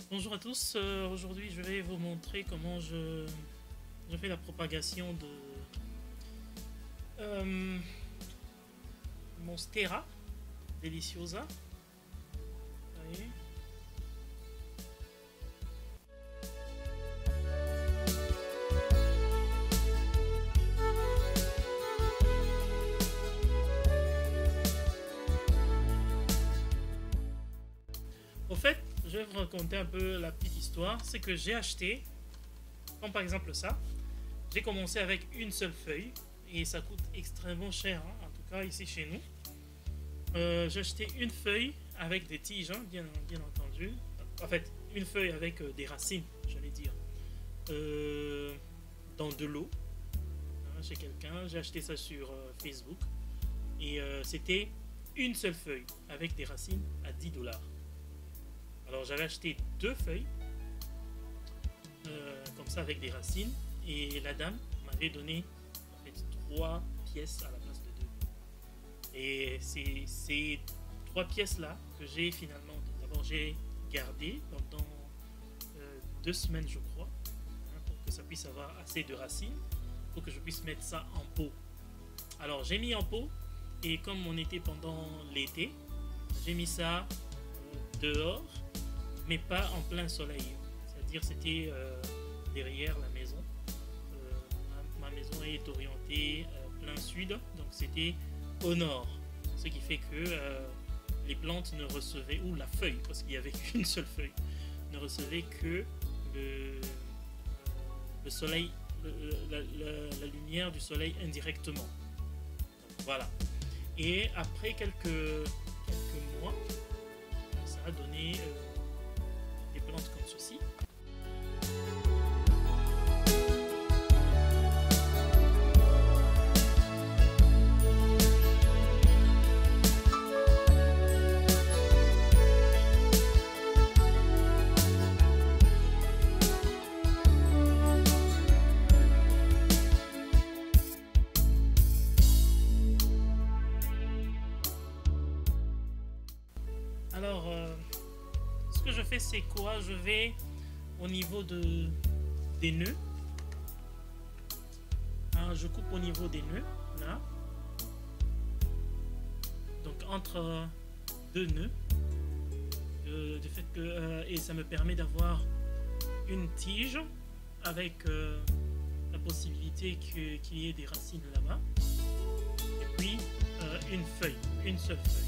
Bonjour à tous, aujourd'hui je vais vous montrer comment je fais la propagation de Monstera Deliciosa. Vous voyez. Au fait, je vais vous raconter un peu la petite histoire. C'est que j'ai acheté, comme par exemple ça, j'ai commencé avec une seule feuille et ça coûte extrêmement cher, hein, en tout cas ici chez nous. J'ai acheté une feuille avec des tiges, hein, bien entendu. En fait, une feuille avec des racines, j'allais dire, euh, dans de l'eau, hein, chez quelqu'un. J'ai acheté ça sur Facebook et c'était une seule feuille avec des racines à 10 $. Alors j'avais acheté deux feuilles, comme ça avec des racines, et la dame m'avait donné en fait trois pièces à la place de deux. Et c'est ces trois pièces là que j'ai finalement, d'abord j'ai gardé pendant 2 semaines je crois, hein, pour que ça puisse avoir assez de racines, pour que je puisse mettre ça en pot. Alors j'ai mis en pot, et comme on était pendant l'été, j'ai mis ça dehors, mais pas en plein soleil. C'est-à-dire c'était derrière la maison. Ma maison est orientée plein sud, donc c'était au nord. Ce qui fait que les plantes ne recevaient, ou la feuille, parce qu'il n'y avait qu'une seule feuille, ne recevait que le soleil, la lumière du soleil indirectement. Donc, voilà. Et après quelques mois, ça a donné des plantes comme ceci. Alors, ce que je fais, c'est quoi? Je vais au niveau des nœuds. Hein, je coupe au niveau des nœuds, là. Donc, entre deux nœuds. Du fait que, et ça me permet d'avoir une tige avec la possibilité qu'il y ait des racines là-bas. Et puis, une feuille, une seule feuille.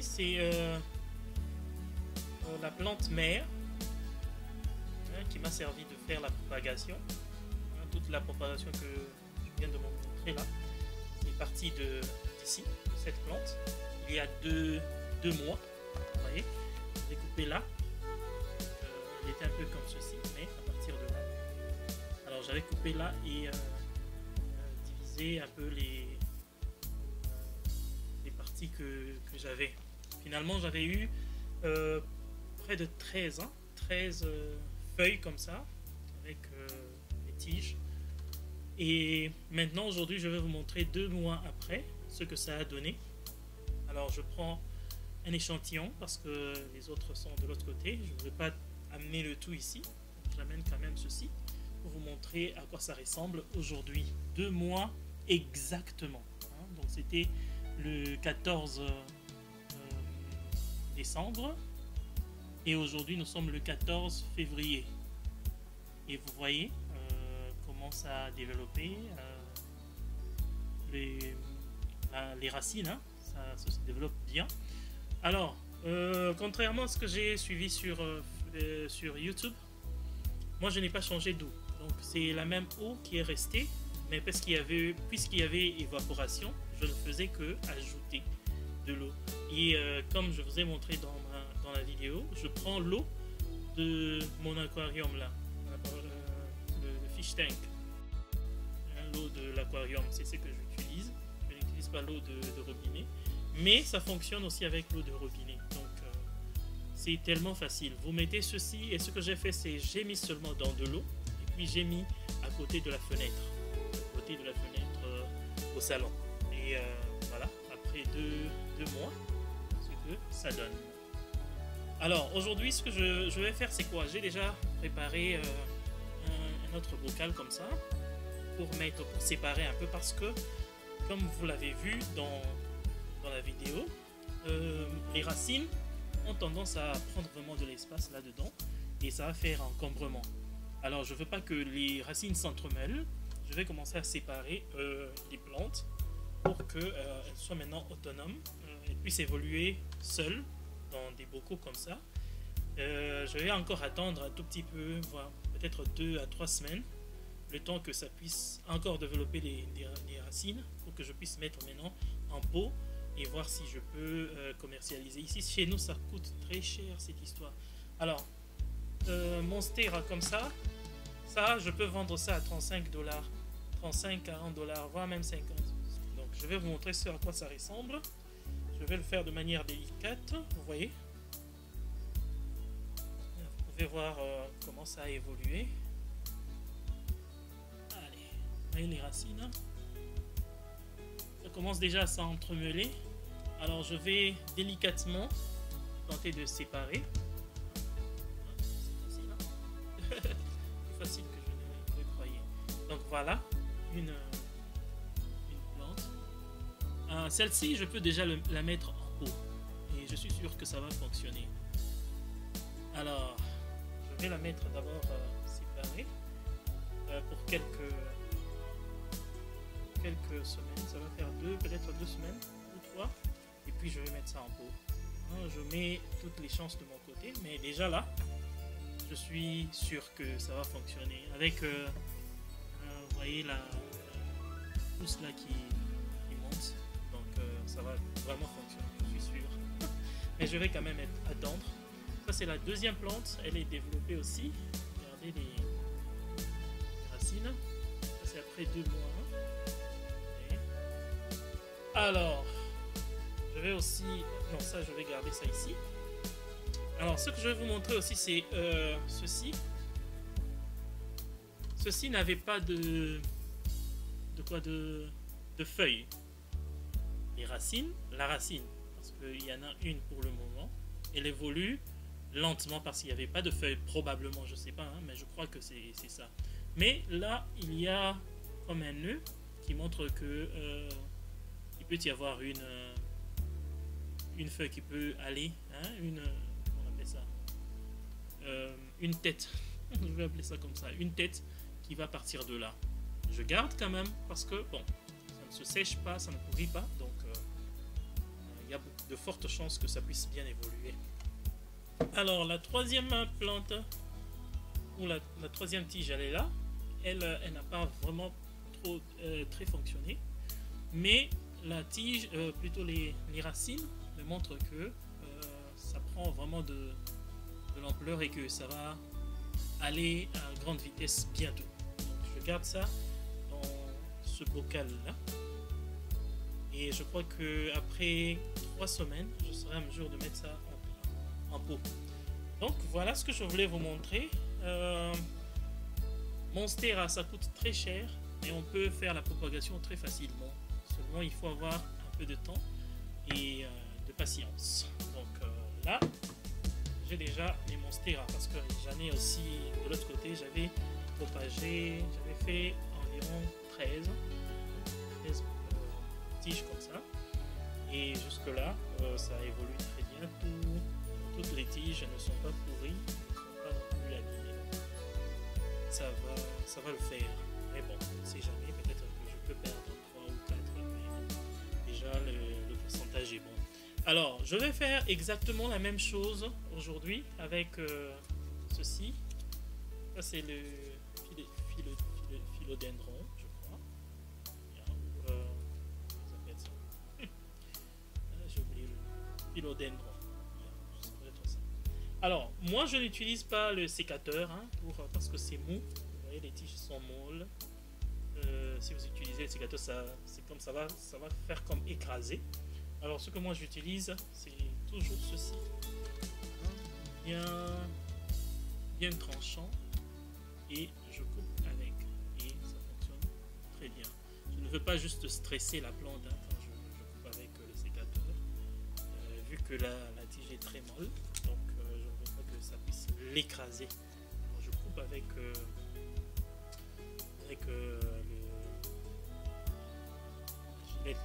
c'est la plante mère, hein, qui m'a servi de faire la propagation. Hein, toute la propagation que je viens de vous montrer là est partie d'ici, de cette plante. Il y a deux mois, vous voyez, j'ai coupé là. Il était un peu comme ceci, mais à partir de là. Alors j'avais coupé là et divisé un peu les parties que j'avais. Finalement j'avais eu près de 13 feuilles comme ça, avec les tiges. Et maintenant aujourd'hui je vais vous montrer 2 mois après ce que ça a donné. Alors je prends un échantillon parce que les autres sont de l'autre côté. Je ne vais pas amener le tout ici. J'amène quand même ceci pour vous montrer à quoi ça ressemble aujourd'hui. 2 mois exactement. Hein. Donc c'était le 14 décembre et aujourd'hui nous sommes le 14 février. Et vous voyez comment ça a développé les racines. Hein. Ça se développe bien. Alors, contrairement à ce que j'ai suivi sur YouTube, moi je n'ai pas changé d'eau. Donc c'est la même eau qui est restée, mais puisqu'il y avait évaporation, je ne faisais que ajouter de l'eau. Et comme je vous ai montré dans la vidéo, je prends l'eau de mon aquarium là, le fish tank. L'eau de l'aquarium, c'est ce que j'utilise. Je n'utilise pas l'eau de robinet. Mais ça fonctionne aussi avec l'eau de robinet. Donc c'est tellement facile. Vous mettez ceci et ce que j'ai fait, c'est j'ai mis seulement dans de l'eau et puis j'ai mis à côté de la fenêtre. À côté de la fenêtre au salon. Et voilà, après deux mois, ce que ça donne. Alors aujourd'hui, ce que je vais faire, c'est quoi? J'ai déjà préparé un autre bocal comme ça pour séparer un peu parce que, comme vous l'avez vu dans la vidéo, les racines ont tendance à prendre vraiment de l'espace là-dedans et ça va faire encombrement. Alors je veux pas que les racines s'entremêlent, je vais commencer à séparer les plantes pour qu'elles soient maintenant autonomes et puissent évoluer seules dans des bocaux comme ça. Je vais encore attendre un tout petit peu, voire peut-être 2 à 3 semaines, le temps que ça puisse encore développer les racines pour que je puisse mettre maintenant en pot et voir si je peux commercialiser. Ici chez nous ça coûte très cher cette histoire. Alors Monstera comme ça je peux vendre ça à 35 $, 35, 40 $, voire même 50. Donc je vais vous montrer ce à quoi ça ressemble. Je vais le faire de manière délicate, vous voyez. Vous pouvez voir comment ça a évolué. Allez, vous voyez les racines. Ça commence déjà à s'entremêler. Alors je vais délicatement tenter de séparer. C'est facile, hein? Plus facile que je ne le croyais. Donc voilà, une plante. Celle-ci, je peux déjà la mettre en pot. Et je suis sûr que ça va fonctionner. Alors, je vais la mettre d'abord séparée pour quelques semaines. Ça va faire peut-être 2 semaines ou 3. Et puis je vais mettre ça en pot. Je mets toutes les chances de mon côté, mais déjà là, je suis sûr que ça va fonctionner. Avec, vous voyez la pousse là qui monte, donc ça va vraiment fonctionner, je suis sûr. Mais je vais quand même attendre. Ça c'est la deuxième plante, elle est développée aussi. Regardez les racines. Ça c'est après 2 mois. Et alors, je vais aussi, non ça je vais garder ça ici. Alors ce que je vais vous montrer aussi c'est ceci. Ceci n'avait pas de feuilles. Les racines, la racine, parce qu'il y en a une pour le moment, elle évolue lentement parce qu'il n'y avait pas de feuilles, probablement, je sais pas, hein, mais je crois que c'est ça. Mais là, il y a comme un nœud qui montre que il peut y avoir une feuille qui peut aller, hein, on appelle ça, une tête, je vais appeler ça comme ça, une tête qui va partir de là. Je garde quand même parce que bon, ça ne se sèche pas, ça ne pourrit pas, donc il y a de fortes chances que ça puisse bien évoluer. Alors la troisième plante, ou la troisième tige, elle est là. Elle n'a pas vraiment trop très fonctionné. Mais la tige, plutôt les racines, me montrent que ça prend vraiment de l'ampleur et que ça va aller à grande vitesse bientôt. Donc je garde ça dans ce bocal là. Et je crois que après 3 semaines, je serai en mesure de mettre ça en pot. Donc voilà ce que je voulais vous montrer. Monstera, ça coûte très cher, mais on peut faire la propagation très facilement. Seulement, il faut avoir un peu de temps et de patience. Donc là, j'ai déjà mes Monstera parce que j'en ai aussi de l'autre côté. J'avais propagé, j'avais fait environ 13 tiges comme ça. Et jusque là, ça évolue très bien. Toutes les tiges ne sont pas pourries, ne sont pas non plus abîmées. Ça va le faire. Mais bon, on ne sait jamais. Peut-être que je peux perdre 3 ou 4. Mais déjà, le pourcentage est bon. Alors, je vais faire exactement la même chose aujourd'hui avec ceci. Ça, c'est le philodendron, je crois. Comment ça s'appelle ça? J'ai oublié le philodendron. Alors, moi, je n'utilise pas le sécateur hein, parce que c'est mou. Vous voyez, les tiges sont molles. Si vous utilisez le sécateur, c'est comme ça va faire comme écraser. Alors, ce que moi j'utilise, c'est toujours ceci. Bien tranchant. Et je coupe avec. Et ça fonctionne très bien. Je ne veux pas juste stresser la plante hein, quand je coupe avec le sécateur. Vu que la tige est très molle. Donc, je ne veux pas que ça puisse l'écraser. Je coupe avec le gilet là.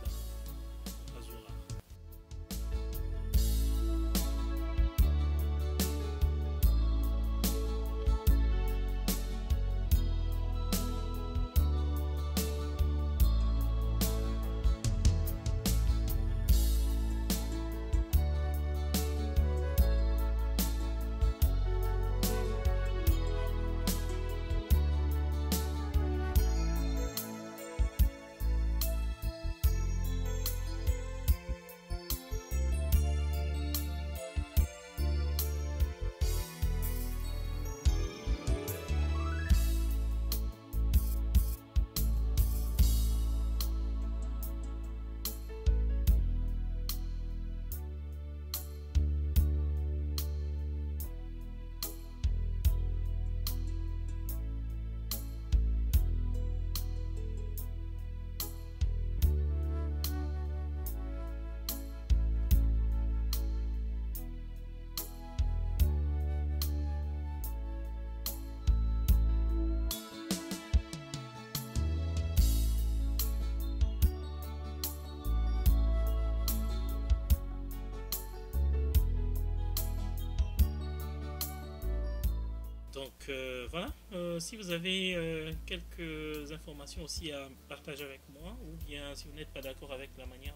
Donc voilà, si vous avez quelques informations aussi à partager avec moi, ou bien si vous n'êtes pas d'accord avec la manière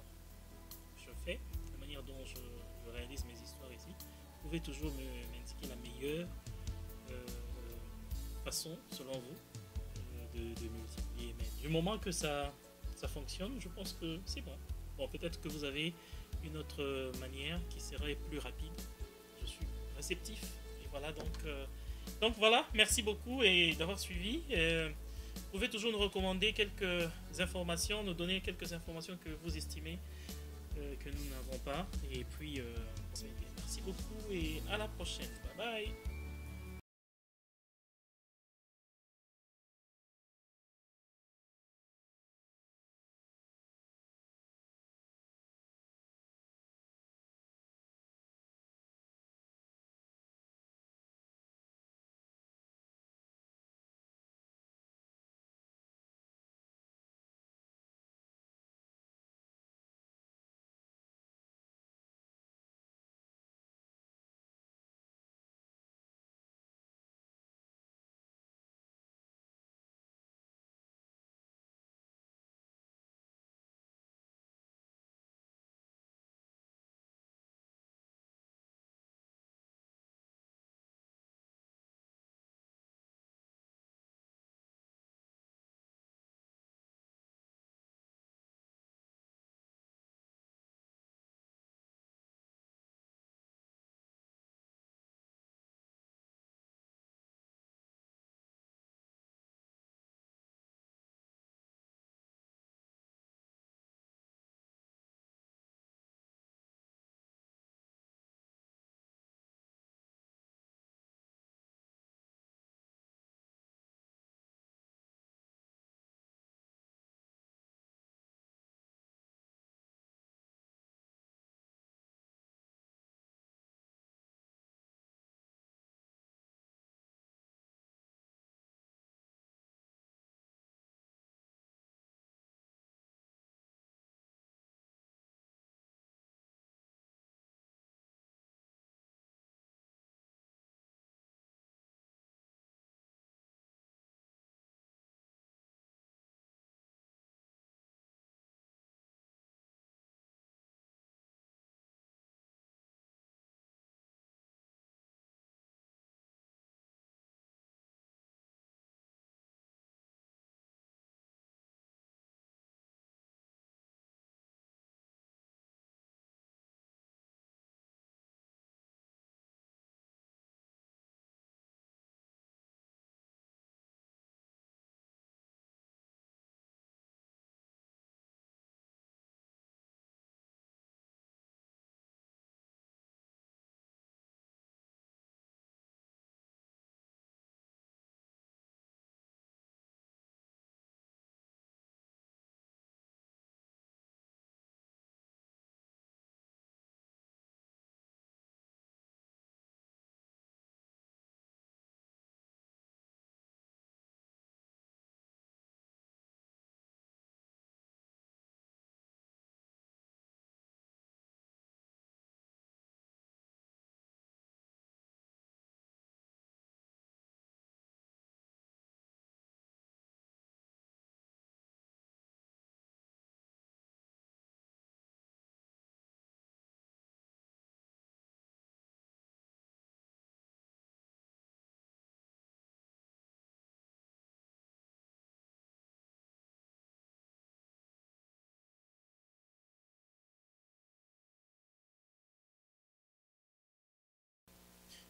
que je fais, la manière dont je réalise mes histoires ici, vous pouvez toujours m'indiquer la meilleure façon, selon vous, de multiplier. Mais du moment que ça fonctionne, je pense que c'est bon. Bon, peut-être que vous avez une autre manière qui serait plus rapide. Je suis réceptif. Et voilà, donc voilà, merci beaucoup et d'avoir suivi. Vous pouvez toujours nous recommander quelques informations, nous donner quelques informations que vous estimez que nous n'avons pas. Et puis, merci beaucoup et à la prochaine. Bye bye.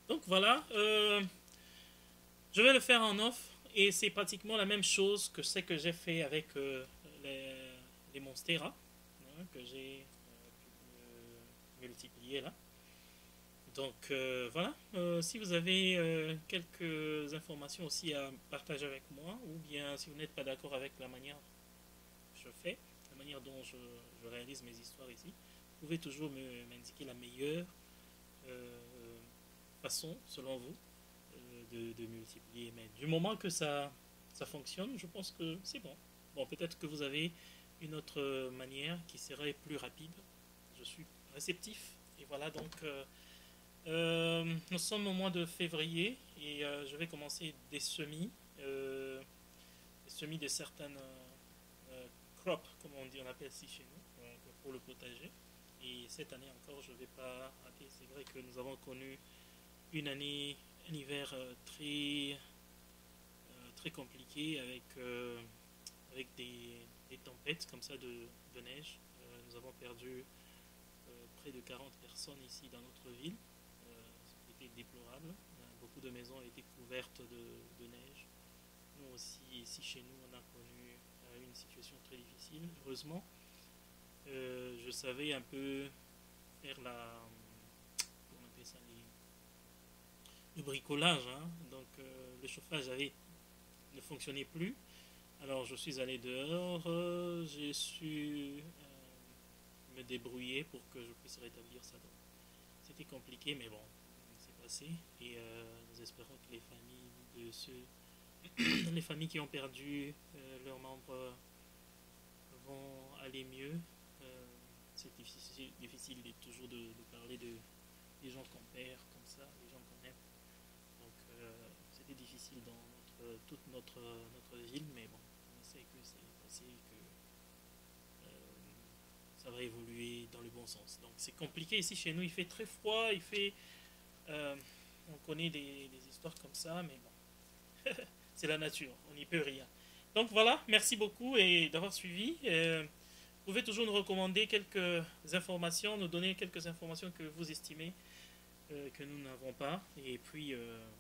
Donc voilà, je vais le faire en off et c'est pratiquement la même chose que ce que j'ai fait avec les, les Monstera, hein, que j'ai multiplié là. Donc voilà, si vous avez quelques informations aussi à partager avec moi, ou bien si vous n'êtes pas d'accord avec la manière que je fais, la manière dont je réalise mes histoires ici, vous pouvez toujours m'indiquer la meilleure façon, selon vous, de multiplier. Mais du moment que ça fonctionne, je pense que c'est bon. Bon, peut-être que vous avez une autre manière qui serait plus rapide. Je suis réceptif. Et voilà, donc nous sommes au mois de février et je vais commencer des semis de certaines crops, comme on dit, on appelle ici chez nous, donc pour le potager. Et cette année encore, je ne vais pas rater. C'est vrai que nous avons connu une année, un hiver très compliqué avec des tempêtes comme ça de neige. Nous avons perdu près de 40 personnes ici dans notre ville, ce qui était déplorable. Beaucoup de maisons ont été couvertes de neige. Nous aussi, ici chez nous, on a connu une situation très difficile. Heureusement, je savais un peu faire comment on appelle ça, le bricolage. Hein. Donc le chauffage ne fonctionnait plus. Alors je suis allé dehors, j'ai su me débrouiller pour que je puisse rétablir ça. C'était compliqué, mais bon, c'est passé. Et nous espérons que les familles de ceux, les familles qui ont perdu leurs membres vont aller mieux. C'est difficile toujours de parler des gens qu'on perd comme ça, des gens qu'on aime. Donc c'était difficile dans toute notre ville, mais bon, on sait que c'est passé, que ça va évoluer dans le bon sens. Donc c'est compliqué ici chez nous, il fait très froid, euh, on connaît des histoires comme ça, mais bon, c'est la nature, on n'y peut rien. Donc voilà, merci beaucoup et d'avoir suivi. Vous pouvez toujours nous recommander quelques informations, nous donner quelques informations que vous estimez que nous n'avons pas. Et puis,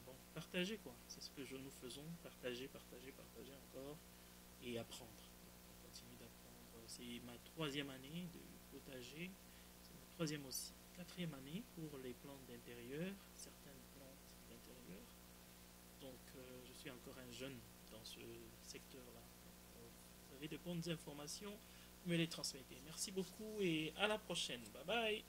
bon, partager quoi. C'est ce que nous faisons. Partager, partager, partager encore. Et apprendre. Donc, on continue d'apprendre. C'est ma troisième année de potager. C'est ma troisième aussi. Quatrième année pour les plantes d'intérieur. Certaines plantes d'intérieur. Donc, je suis encore un jeune dans ce secteur-là. Donc, vous avez de bonnes informations, vous me les transmettez. Merci beaucoup et à la prochaine. Bye bye.